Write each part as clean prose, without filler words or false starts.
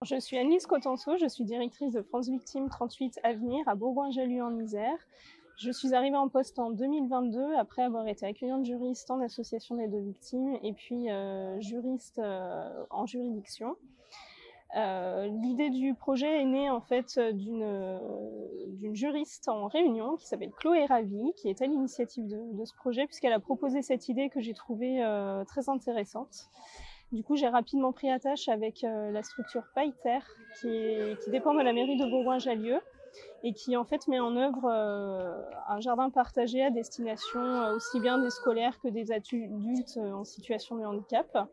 Je suis Annelise Cotenceau, je suis directrice de France Victimes 38 Avenir à Bourgoin-Jallieu en Isère. Je suis arrivée en poste en 2022 après avoir été accueillante juriste en association d'aide aux victimes et puis juriste en juridiction. L'idée du projet est née en fait d'une juriste en Réunion qui s'appelle Chloé Ravi, qui est à l'initiative de ce projet puisqu'elle a proposé cette idée que j'ai trouvée très intéressante. Du coup, j'ai rapidement pris attache avec la structure Païter qui dépend de la mairie de Bourgoin-Jallieu et qui en fait met en œuvre un jardin partagé à destination aussi bien des scolaires que des adultes en situation de handicap.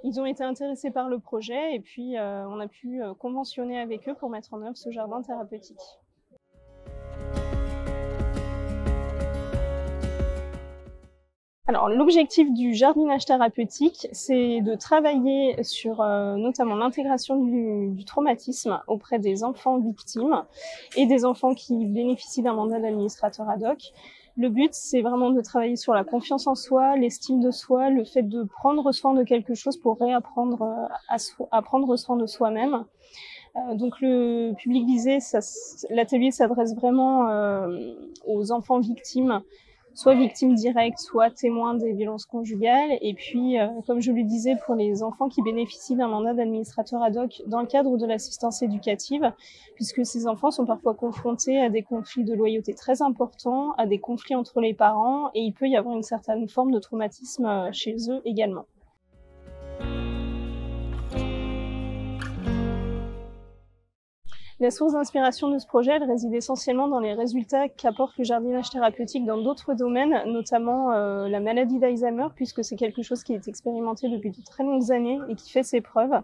Ils ont été intéressés par le projet et puis on a pu conventionner avec eux pour mettre en œuvre ce jardin thérapeutique. Alors, l'objectif du jardinage thérapeutique, c'est de travailler sur notamment l'intégration du traumatisme auprès des enfants victimes et des enfants qui bénéficient d'un mandat d'administrateur ad hoc. Le but, c'est vraiment de travailler sur la confiance en soi, l'estime de soi, le fait de prendre soin de quelque chose pour réapprendre à prendre soin de soi-même. Donc le public visé, l'atelier s'adresse vraiment aux enfants victimes, soit victimes directes, soit témoins des violences conjugales. Et puis, comme je le disais, pour les enfants qui bénéficient d'un mandat d'administrateur ad hoc dans le cadre de l'assistance éducative, puisque ces enfants sont parfois confrontés à des conflits de loyauté très importants, à des conflits entre les parents, et il peut y avoir une certaine forme de traumatisme chez eux également. La source d'inspiration de ce projet, elle réside essentiellement dans les résultats qu'apporte le jardinage thérapeutique dans d'autres domaines, notamment la maladie d'Alzheimer, puisque c'est quelque chose qui est expérimenté depuis de très longues années et qui fait ses preuves.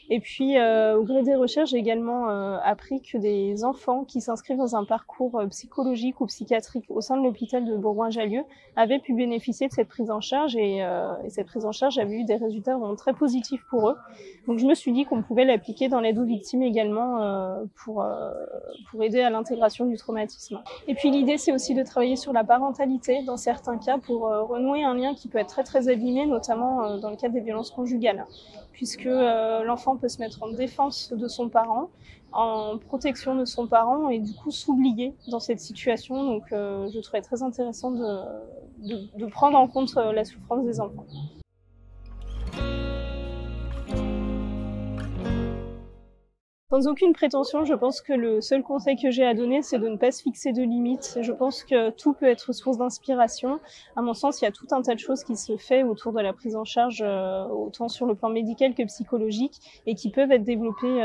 Et puis, au gré des recherches, j'ai également appris que des enfants qui s'inscrivent dans un parcours psychologique ou psychiatrique au sein de l'hôpital de Bourgoin-Jallieu avaient pu bénéficier de cette prise en charge et cette prise en charge avait eu des résultats vraiment très positifs pour eux. Donc, je me suis dit qu'on pouvait l'appliquer dans l'aide aux victimes également pour aider à l'intégration du traumatisme. Et puis, l'idée, c'est aussi de travailler sur la parentalité dans certains cas pour renouer un lien qui peut être très très abîmé, notamment dans le cadre des violences conjugales, puisque l'enfant peut se mettre en défense de son parent, en protection de son parent et du coup s'oublier dans cette situation. Donc je trouvais très intéressant de prendre en compte la souffrance des enfants. Sans aucune prétention, je pense que le seul conseil que j'ai à donner, c'est de ne pas se fixer de limites. Je pense que tout peut être source d'inspiration. À mon sens, il y a tout un tas de choses qui se font autour de la prise en charge, autant sur le plan médical que psychologique, et qui peuvent être développées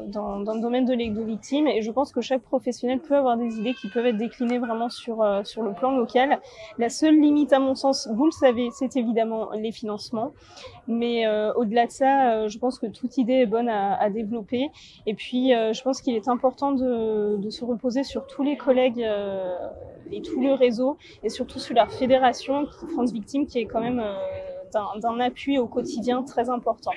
dans le domaine de l'aide aux victimes. Et je pense que chaque professionnel peut avoir des idées qui peuvent être déclinées vraiment sur le plan local. La seule limite, à mon sens, vous le savez, c'est évidemment les financements. Mais au-delà de ça, je pense que toute idée est bonne à développer. Et puis, je pense qu'il est important de se reposer sur tous les collègues et tout le réseau, et surtout sur la fédération France Victimes, qui est quand même d'un appui au quotidien très important.